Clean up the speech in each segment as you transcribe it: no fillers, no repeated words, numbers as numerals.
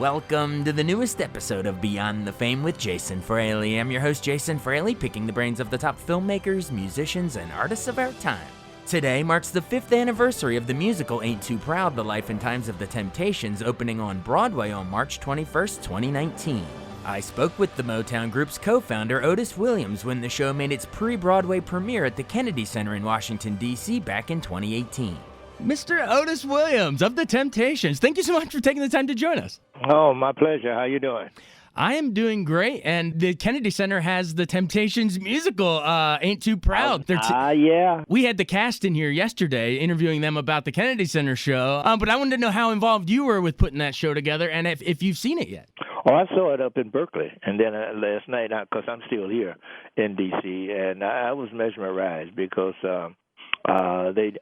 Welcome to the newest episode of Beyond the Fame with Jason Fraley. I'm your host, Jason Fraley, picking the brains of the top filmmakers, musicians, and artists of our time. Today marks the 5th anniversary of the musical Ain't Too Proud, The Life and Times of the Temptations, opening on Broadway on March 21st, 2019. I spoke with the Motown Group's co-founder, Otis Williams, when the show made its pre-Broadway premiere at the Kennedy Center in Washington, D.C. back in 2018. Mr. Otis Williams of the Temptations, thank you so much for taking the time to join us. Oh, my pleasure. How you doing? I am doing great, and the Kennedy Center has the Temptations musical, Ain't Too Proud. Yeah. We had the cast in here yesterday interviewing them about the Kennedy Center show, but I wanted to know how involved you were with putting that show together and if you've seen it yet. Oh, I saw it up in Berkeley, and then last night, because I'm still here in D.C., and I was mesmerized because they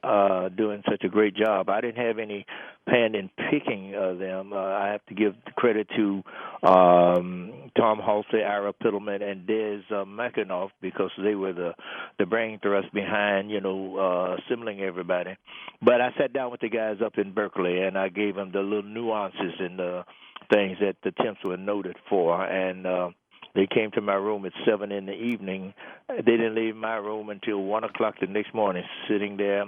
doing such a great job. I didn't have any hand in picking them. I have to give the credit to Tom Halsey, Ira Pittleman, and Des McAnuff because they were the brain thrust behind, assembling everybody. But I sat down with the guys up in Berkeley, and I gave them the little nuances and the things that the Temps were noted for, and they came to my room at 7 in the evening. They didn't leave my room until 1 o'clock the next morning, sitting there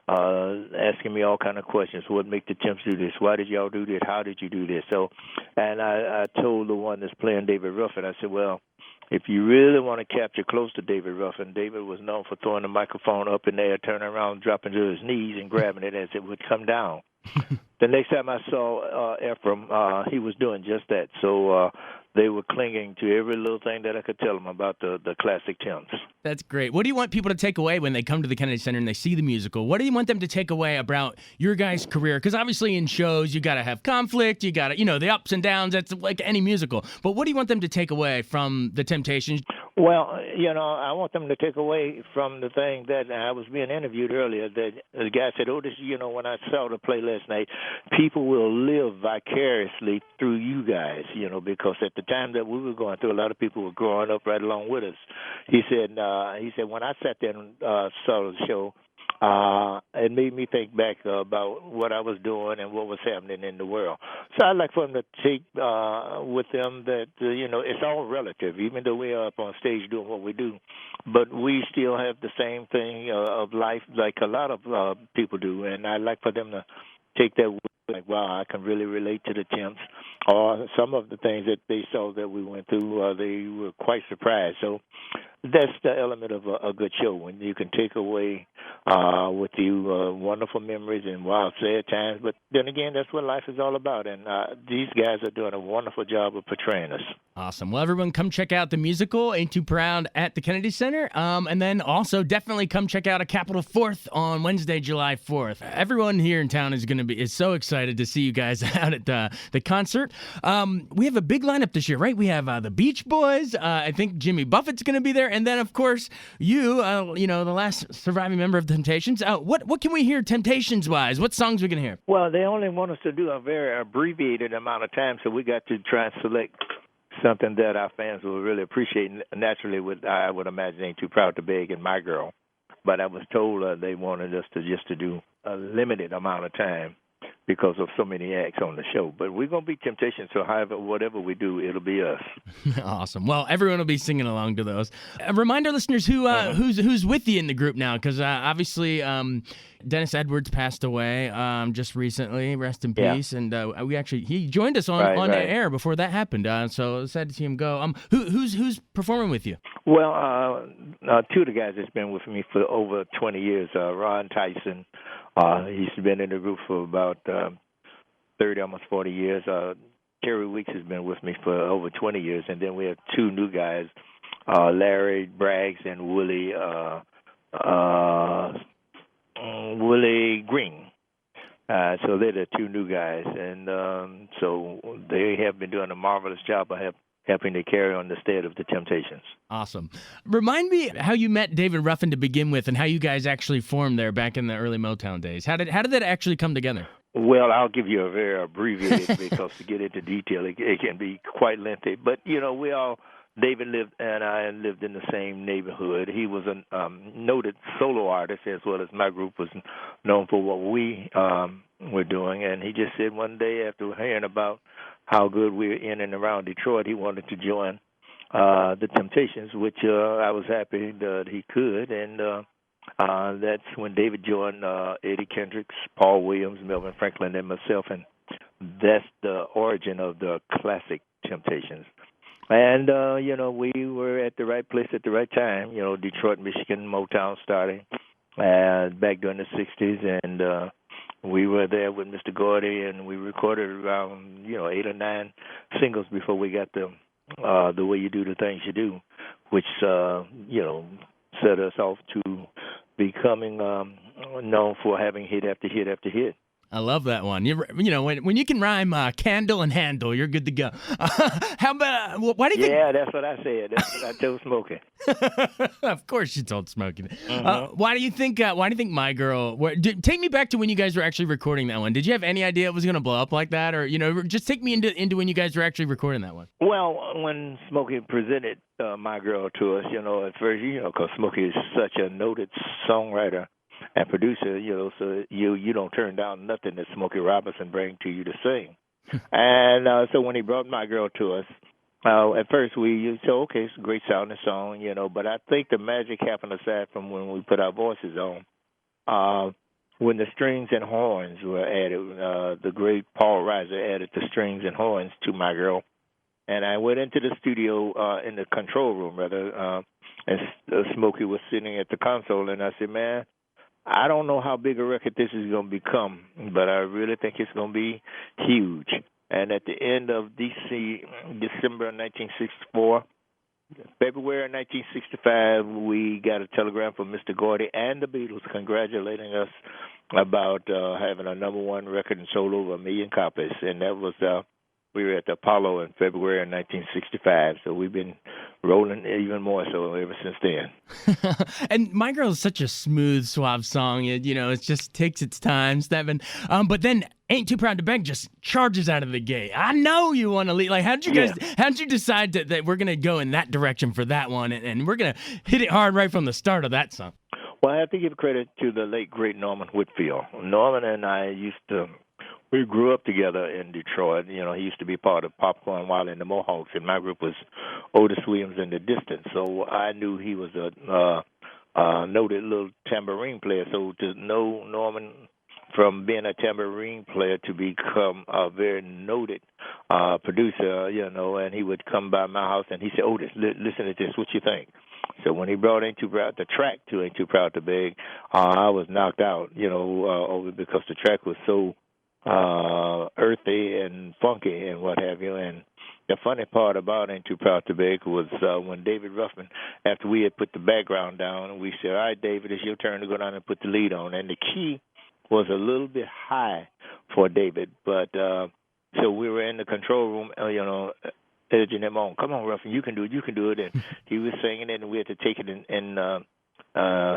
asking me all kind of questions. What make the Temps do this? Why did y'all do this? How did you do this? So, and I told the one that's playing David Ruffin, I said, well, if you really want to capture close to David Ruffin, David was known for throwing the microphone up in the air, turning around, dropping to his knees, and grabbing it as it would come down. The next time I saw Ephraim, he was doing just that. So they were clinging to every little thing that I could tell them about the classic Temps. That's great. What do you want people to take away when they come to the Kennedy Center and they see the musical? What do you want them to take away about your guys' career? Because obviously in shows, you got to have conflict. You got to, the ups and downs. That's like any musical. But what do you want them to take away from the Temptations? Well, I want them to take away from the thing that I was being interviewed earlier. That the guy said, Otis, when I saw the play last night, people will live vicariously through you guys, because at the time that we were going through, a lot of people were growing up right along with us. He said, when I sat there and saw the show, it made me think back about what I was doing and what was happening in the world. So I'd like for them to take with them that, it's all relative, even though we are up on stage doing what we do. But we still have the same thing of life like a lot of people do. And I'd like for them to take that like, wow, I can really relate to the Temps. Or some of the things that they saw that we went through, they were quite surprised. So that's the element of a good show, when you can take away with you wonderful memories and wild, sad times. But then again, that's what life is all about. And these guys are doing a wonderful job of portraying us. Awesome. Well, everyone come check out the musical, Ain't Too Proud, at the Kennedy Center. And then also definitely come check out A Capitol 4th on Wednesday, July 4th. Everyone here in town is so excited to see you guys out at the concert. We have a big lineup this year, right? We have the Beach Boys. I think Jimmy Buffett's going to be there. And then, of course, you, the last surviving member of the Temptations. What can we hear Temptations-wise? What songs are we going to hear? Well, they only want us to do a very abbreviated amount of time, so we got to try and select something that our fans will really appreciate. Naturally, I would imagine Ain't Too Proud to Beg and My Girl. But I was told they wanted us to do a limited amount of time because of so many acts on the show. But we're going to be Temptations, so whatever we do, it'll be us. Awesome. Well, everyone will be singing along to those. Remind our listeners who's with you in the group now, because obviously Dennis Edwards passed away just recently. Rest in peace. And he joined us on the air before that happened. So sad to see him go. Who's performing with you? Well, two of the guys that's been with me for over 20 years, Ron Tyson. He's been in the group for about 30, almost 40 years. Terry Weeks has been with me for over 20 years. And then we have two new guys, Larry Braggs and Willie Green. So they're the two new guys. And so they have been doing a marvelous job of helping to carry on the stead of the Temptations. Awesome. Remind me how you met David Ruffin to begin with and how you guys actually formed there back in the early Motown days. How did that actually come together? Well, I'll give you a very abbreviated because to get into detail, it can be quite lengthy. But, we all David lived and I lived in the same neighborhood. He was a noted solo artist as well as my group was known for what we were doing. And he just said one day after hearing about how good we were in and around Detroit, he wanted to join the Temptations, which I was happy that he could. And that's when David joined Eddie Kendricks, Paul Williams, Melvin Franklin, and myself. And that's the origin of the classic Temptations. And, we were at the right place at the right time. Detroit, Michigan, Motown starting back during the 60s. And we were there with Mr. Gordy, and we recorded around, 8 or 9 singles before we got the Way You Do the Things You Do, which, set us off to becoming known for having hit after hit after hit. I love that one. When you can rhyme candle and handle, you're good to go. How about why do you think? Yeah, that's what I said. That's what I told Smokey. Of course, you told Smokey. Mm-hmm. Why do you think? My Girl? Take me back to when you guys were actually recording that one. Did you have any idea it was going to blow up like that, or just take me into when you guys were actually recording that one? Well, when Smokey presented My Girl to us, at first, because Smokey is such a noted songwriter and producer, so you don't turn down nothing that Smokey Robinson brings to you to sing. And so when he brought My Girl to us, at first we said, okay, it's a great sounding song, but I think the magic happened aside from when we put our voices on. When the strings and horns were added, the great Paul Reiser added the strings and horns to My Girl. And I went into the studio, in the control room, rather, and Smokey was sitting at the console, and I said, man, I don't know how big a record this is going to become, but I really think it's going to be huge. And at the end of December 1964, February 1965, we got a telegram from Mr. Gordy and the Beatles congratulating us about having a number one record and sold over 1 million copies. And that was we were at the Apollo in February of 1965, so we've been rolling even more so ever since then. And My Girl is such a smooth, suave song. It just takes its time, Stephen. But then Ain't Too Proud to Beg just charges out of the gate. I know you want to lead. Like, how'd you decide that we're going to go in that direction for that one, and we're going to hit it hard right from the start of that song? Well, I have to give credit to the late, great Norman Whitfield. Norman and I we grew up together in Detroit. He used to be part of Popcorn Wiley and the Mohawks, and my group was Otis Williams and the Distance. So I knew he was a noted little tambourine player. So to know Norman from being a tambourine player to become a very noted producer, and he would come by my house and he said, Otis, listen to this, what you think? So when he brought the track to Ain't Too Proud to Beg, I was knocked out, over because the track was so earthy and funky and what have you. And the funny part about Ain't Too Proud to Beg was when David Ruffin, after we had put the background down, we said, all right, David, it's your turn to go down and put the lead on. And the key was a little bit high for David, but so we were in the control room, edging him on. Come on, Ruffin, you can do it. And he was singing it, and we had to take it in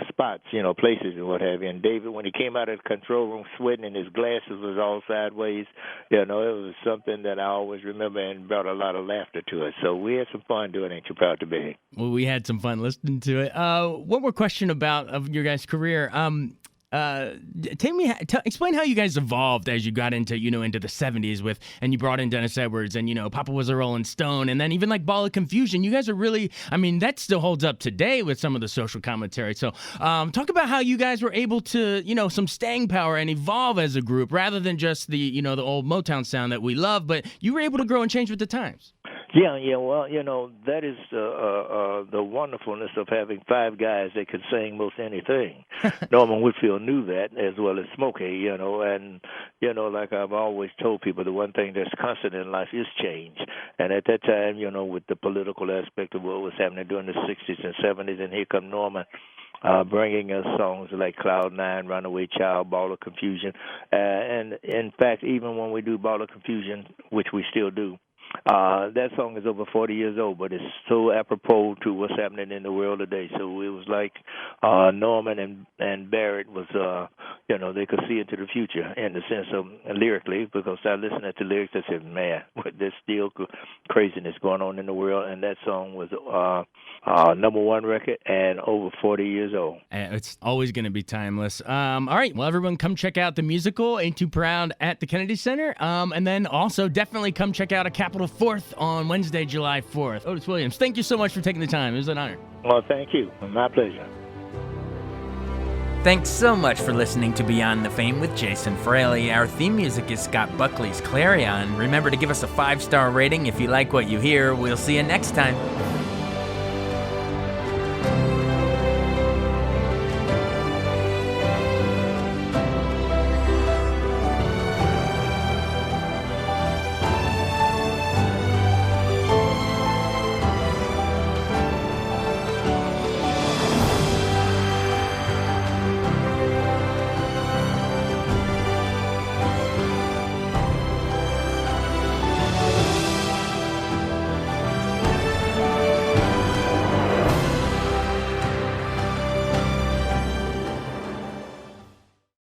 spots, places and what have you. And David, when he came out of the control room sweating and his glasses was all sideways, it was something that I always remember and brought a lot of laughter to it. So we had some fun doing Ain't Too Proud to Beg. Well, we had some fun listening to it. One more question of your guys' career. Explain how you guys evolved as you got into the 70s and you brought in Dennis Edwards and, Papa Was a Rolling Stone, and then even like Ball of Confusion. You guys are really, that still holds up today with some of the social commentary. So talk about how you guys were able to, some staying power and evolve as a group rather than just the, the old Motown sound that we love, but you were able to grow and change with the times. Yeah. Well, that is the wonderfulness of having 5 guys that could sing most anything. Norman Whitfield knew that as well as Smokey, and, like I've always told people, the one thing that's constant in life is change. And at that time, with the political aspect of what was happening during the 60s and 70s, and here come Norman, bringing us songs like Cloud Nine, Runaway Child, Ball of Confusion. And, in fact, even when we do Ball of Confusion, which we still do, That song is over 40 years old, but it's so apropos to what's happening in the world today. So it was like Norman and Barrett was, they could see into the future in the sense of lyrically, because I listened to the lyrics, I said, man, there's still craziness going on in the world, and that song was number one record and over 40 years old. It's always going to be timeless. All right, well, everyone come check out the musical, Ain't Too Proud, at the Kennedy Center, and then also definitely come check out A Capital 4th on Wednesday, July 4th. Otis Williams, thank you so much for taking the time. It was an honor. Well, thank you. My pleasure. Thanks so much for listening to Beyond the Fame with Jason Fraley. Our theme music is Scott Buckley's Clarion. Remember to give us a 5-star rating if you like what you hear. We'll see you next time.